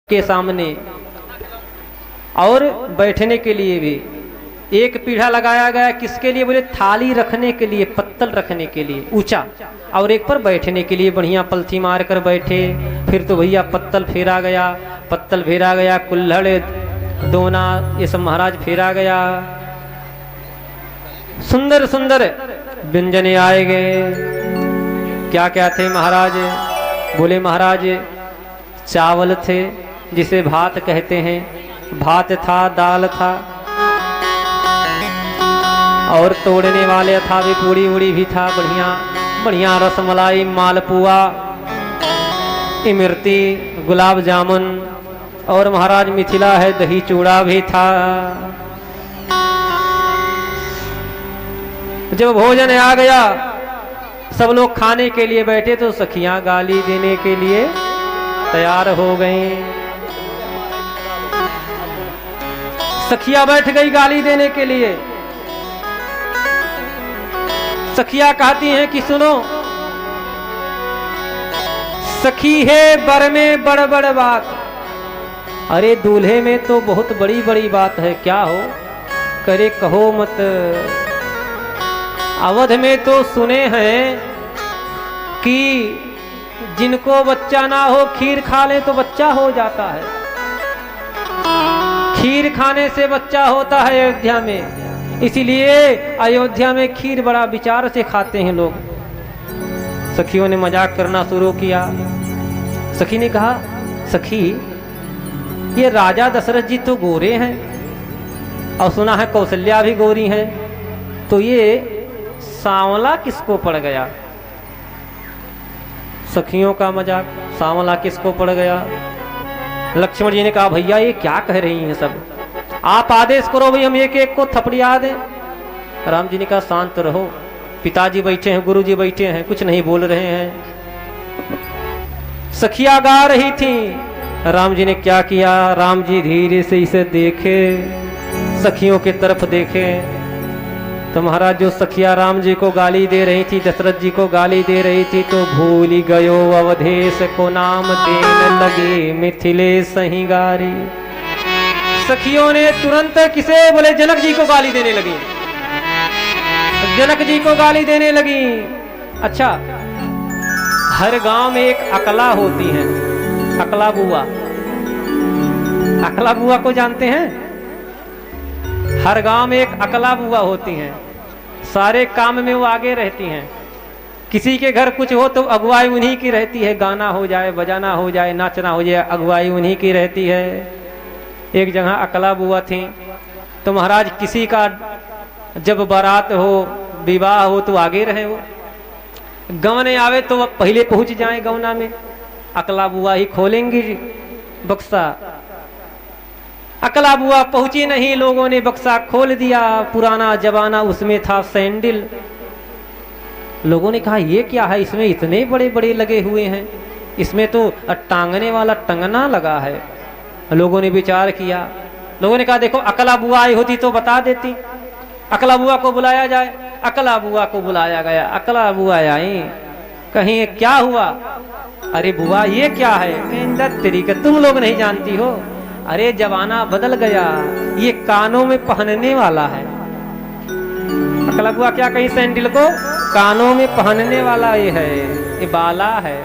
के सामने और बैठने के लिए भी एक पीढ़ा लगाया गया। किसके लिए? बोले थाली रखने के लिए, पत्तल रखने के लिए ऊंचा, और एक पर बैठने के लिए बढ़िया पलथी मार कर बैठे। फिर तो भैया पत्तल फेरा गया, कुल्हड़ दोना ये सब महाराज फेरा गया। सुंदर सुंदर व्यंजने आए गए। क्या क्या थे महाराज? बोले महाराज चावल थे जिसे भात कहते हैं, भात था, दाल था, और तोड़ने वाले था भी, पूड़ी उड़ी भी था, बढ़िया बढ़िया रसमलाई, मालपुआ, इमरती, गुलाब जामुन, और महाराज मिथिला है दही चूड़ा भी था। जब भोजन आ गया, सब लोग खाने के लिए बैठे तो सखियां गाली देने के लिए तैयार हो गई। सखिया बैठ गई गाली देने के लिए। सखिया कहती हैं कि सुनो, सखी है बर में बड़ बड़ बात। अरे दूल्हे में तो बहुत बड़ी बड़ी बात है। क्या हो? करे कहो मत। अवध में तो सुने हैं कि जिनको बच्चा ना हो खीर खा ले तो बच्चा हो जाता है। खीर खाने से बच्चा होता है अयोध्या में, इसीलिए अयोध्या में खीर बड़ा विचार से खाते हैं लोग। सखियों ने मजाक करना शुरू किया। सखी ने कहा, सखी ये राजा दशरथ जी तो गोरे हैं, और सुना है कौशल्या भी गोरी है, तो ये सांवला किसको पड़ गया? सखियों का मजाक, सांवला किसको पड़ गया? लक्ष्मण जी ने कहा, भैया ये क्या कह रही हैं सब, आप आदेश करो भाई, हम एक एक को थपड़िया दें। राम जी ने कहा, शांत रहो, पिताजी बैठे हैं, गुरु जी बैठे हैं, कुछ नहीं बोल रहे हैं। सखिया गा रही थी। राम जी ने क्या किया? राम जी धीरे से इसे देखे, सखियों की तरफ देखे, तो महाराज जो सखिया राम जी को गाली दे रही थी, दशरथ जी को गाली दे रही थी, तो भूली गयो अवधेश को नाम देने लगे मिथिलेश सही गारी। सखियों ने तुरंत किसे? बोले जनक जी को गाली देने लगी। जनक जी को गाली देने लगी। अच्छा, हर गांव में एक अकला होती है, अकला बुआ। अकला बुआ को जानते हैं? हर गांव में एक अकला बुआ होती हैं, सारे काम में वो आगे रहती हैं। किसी के घर कुछ हो तो अगुवाई उन्हीं की रहती है, गाना हो जाए, बजाना हो जाए, नाचना हो जाए, अगुवाई उन्हीं की रहती है। एक जगह अकला बुआ थी, तो महाराज किसी का जब बारात हो, विवाह हो, तो आगे रहे वो। गवने आवे तो पहले पहुंच जाए गवना में, अकला बुआ ही खोलेंगी बक्सा। अकला बुआ पहुंची नहीं, लोगों ने बक्सा खोल दिया। पुराना जमाना, उसमें था सैंडल। लोगों ने कहा, ये क्या है, इसमें इतने बड़े बड़े लगे हुए हैं, इसमें तो टांगने वाला टंगना लगा है। लोगों ने विचार किया। लोगों ने कहा, देखो अकला बुआ आई होती तो बता देती, अकला बुआ को बुलाया जाए। अकला बुआ को बुलाया गया। अकला बुआ आई, कहीं क्या हुआ? अरे बुआ ये क्या है? तरीका तुम लोग नहीं जानती हो, अरे जमाना बदल गया, ये कानों में पहनने वाला है। अकला बुआ क्या कहीं? सैंडल को कानों में पहनने वाला ये है, ये बाला है।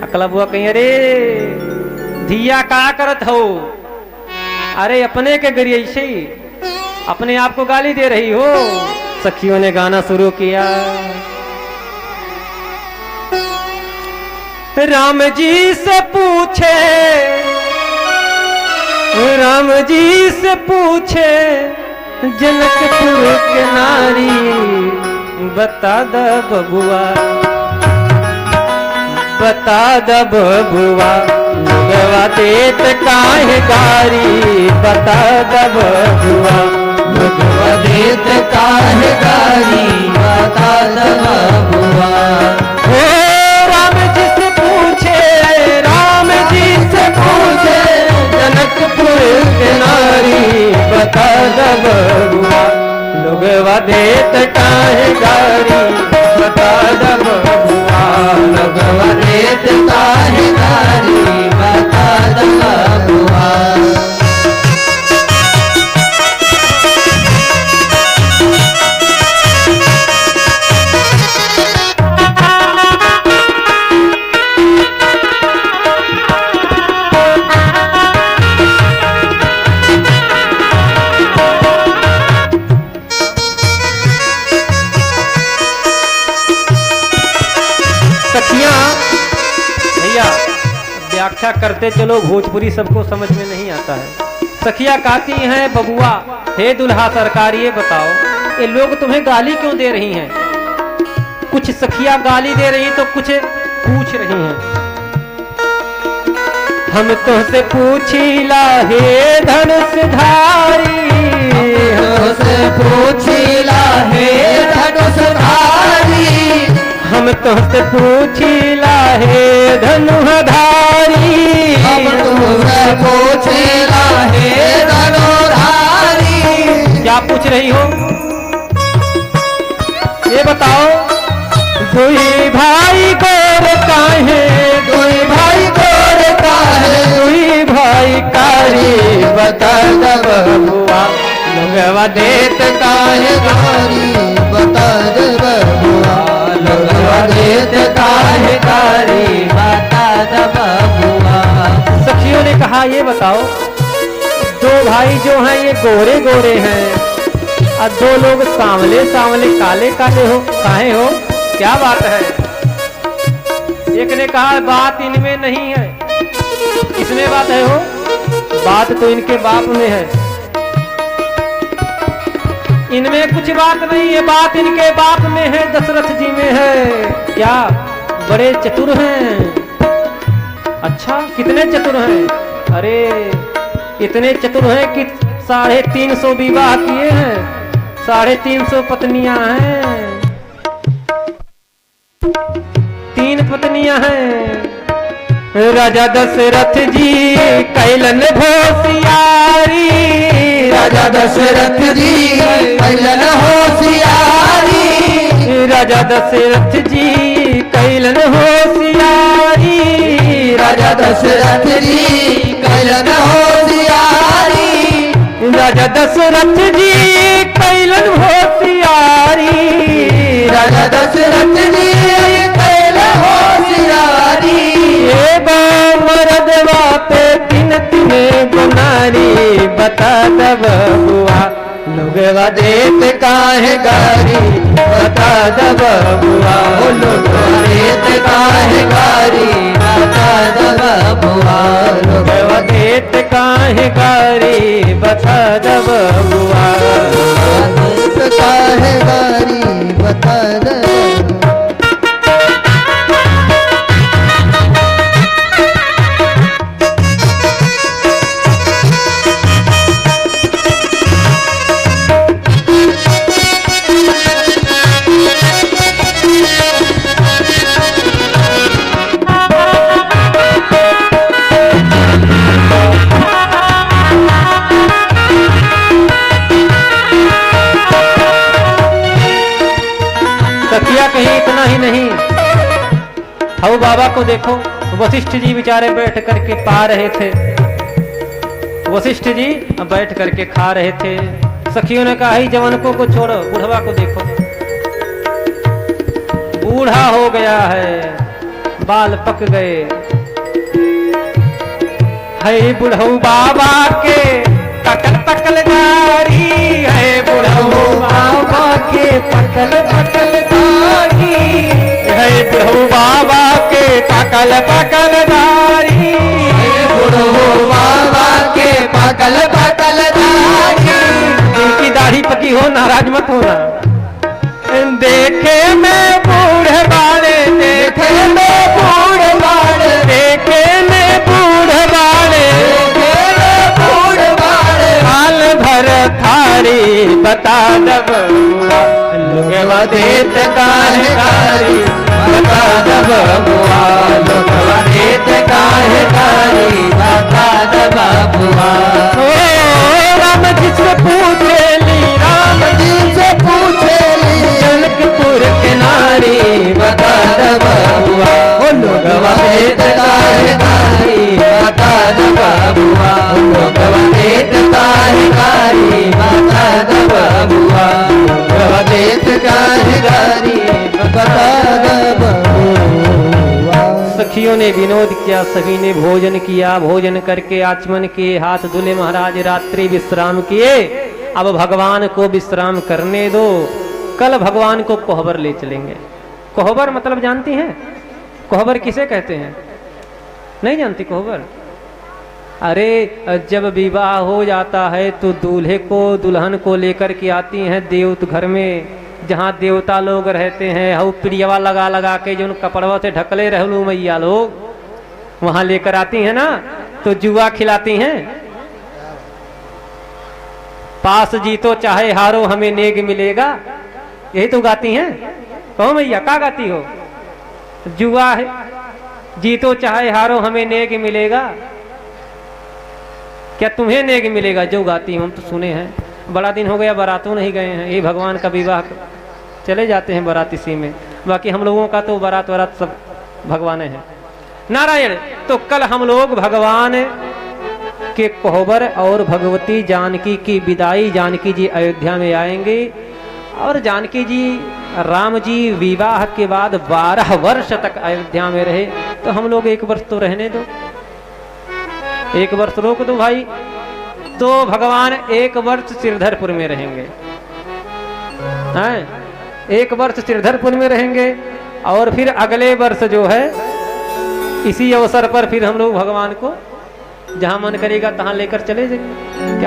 अकला बुआ कहीं, अरे धिया का करत हो? अरे अपने के गरिए से ही अपने आप को गाली दे रही हो। सखियों ने गाना शुरू किया। राम जी से पूछे, राम जी से पूछे जनकपुर के नारी, बता द बबुआ, बता द बबुआ, लोगवा देत काहे गारी, बता द बबुआ, लोगवा देत काहे गारी, बता द बबुआ। राम जी से पूछे, राम जी से पूछे जनकपुर के नारी, बता द बबुआ, लोगवा देत काहे गारी, बता द बबुआ, लोगवा देत काहे गारी, बता द अच्छा करते चलो, भोजपुरी सबको समझ में नहीं आता है। सखिया कहती हैं बबुआ हे दुल्हा सरकार, ये बताओ ये लोग तुम्हें गाली क्यों दे रही हैं? कुछ सखिया गाली दे रही तो कुछ पूछ रही हैं। हम तुमसे पूछीला हे धनुषधारी, तुमसे पूछीला हे धनुषधारी, हम तुमसे पूछीला हे धनुषधारी, हम तुमसे पूछीला हे धनुषधारी। क्या पूछ रही हो ये बताओ? दुई भाई गोर काहे, दुई भाई गोर काहे, दुई भाई कारी बता द बबुआ, लोगवा देत काहे गारी बता दे बबुआ, लोगवा देत काहे गारी बता द बबुआ। सखियों ने कहा ये बताओ, दो भाई जो हैं ये गोरे गोरे हैं और दो लोग सांवले सांवले काले काले हो, काहे हो? क्या बात है? एक ने कहा बात इनमें नहीं है। किसमें बात है हो? बात तो इनके बाप में है, इनमें कुछ बात नहीं है, बात इनके बाप में है, दशरथ जी में है। क्या बड़े चतुर हैं? अच्छा कितने चतुर हैं? अरे इतने चतुर हैं कि 350 विवाह किए हैं, 350 पत्नियां हैं, 3 पत्नियां हैं। राजा दशरथ जी कैलन होशियारी, राजा दशरथ जी कैलन होशियारी, राजा दशरथ जी कैलन होशियारी, राजा दशरथ जी कैलन होशियारी, राजा दशरथ जी कैलन होशियारी, राजा दशरथ जी कैलन होशियारी। ये मरदवा पे 3 गुनारी बता द बबुआ, लोगवा देत काहे गारी बता द बबुआ, लोगवा देत काहे गारी बता द बबुआ, लोगवा देत काहे गारी बता द बबुआ। देत काहे गारी बता द। सखिया कहीं इतना ही नहीं, हऊ बाबा को देखो, वशिष्ठ जी बेचारे बैठ करके पा रहे थे, वशिष्ठ जी बैठ करके खा रहे थे। सखियों ने कहा ही जवानों को छोड़ो, बुढ़वा को देखो, बूढ़ा हो गया है, बाल पक गए, है बुढ़ऊ बाबा के पकल पकल गारी, है बुढ़ऊ बाबा के पकल पकल गारी, है बुढ़ऊ बाबा के पकल पकल गारी, बुढ़ऊ बाबा के पकल पकल गारी। इनकी दाढ़ी पकी हो, नाराज मत होना। देखे मैं बूढ़े बाड़े, देखे मैं बूढ़े बाड़े, देखे मैं बूढ़े बाड़े, हाल भर थारी बता द बबुआ, लोगवा देत काहे गारी बता द बबुआ, लोगवा देत काहे गारी बता द बबुआ। ओ राम जी से पूछेली, राम जी से पूछेली, जनकपुर के नारी बता द बबुआ, ओ लोगवा देत काहे गारी बता द बबुआ, लोगवा देत काहे गारी बता द बबुआ, लोगवा देत काहे गारी बता द बबुआ। सखियों ने विनोद किया, सभी ने भोजन किया, भोजन करके आचमन किए, हाथ धुले, महाराज रात्रि विश्राम किए। अब भगवान को विश्राम करने दो, कल भगवान को कोहबर ले चलेंगे। कोहबर मतलब जानती हैं? कोहबर किसे कहते हैं? नहीं जानती कोहबर? अरे जब विवाह हो जाता है तो दूल्हे को दुल्हन को लेकर के आती हैं देवत घर में, जहाँ देवता लोग रहते हैं। हऊ पिड़ियावा लगा लगा के जो उन कपड़वा से ढकले रहलू मैया लोग, वहां लेकर आती हैं ना, तो जुआ खिलाती हैं। पास जीतो चाहे हारो हमें नेग मिलेगा, यही तो गाती हैं। कहो मैया क्या गाती हो? जुआ है, जीतो चाहे हारो हमें नेग मिलेगा। क्या तुम्हें नेग मिलेगा? जो गाती हम तो सुने हैं। बड़ा दिन हो गया बारातों नहीं गए हैं। ये भगवान का विवाह चले जाते हैं बारात इसी में, बाकी हम लोगों का तो बारात वारात सब भगवान है। नारायण। तो कल हम लोग भगवान के कोहबर और भगवती जानकी की विदाई, जानकी जी अयोध्या में आएंगे। और जानकी जी राम जी विवाह के बाद 12 वर्ष तक अयोध्या में रहे। तो हम लोग 1 वर्ष तो रहने दो, 1 वर्ष रोक दो भाई। तो भगवान 1 वर्ष सिरधरपुर में रहेंगे, हैं? 1 वर्ष सिरधरपुर में रहेंगे। और फिर अगले वर्ष जो है इसी अवसर पर फिर हम लोग भगवान को जहां मन करेगा तहां लेकर चले जाएंगे।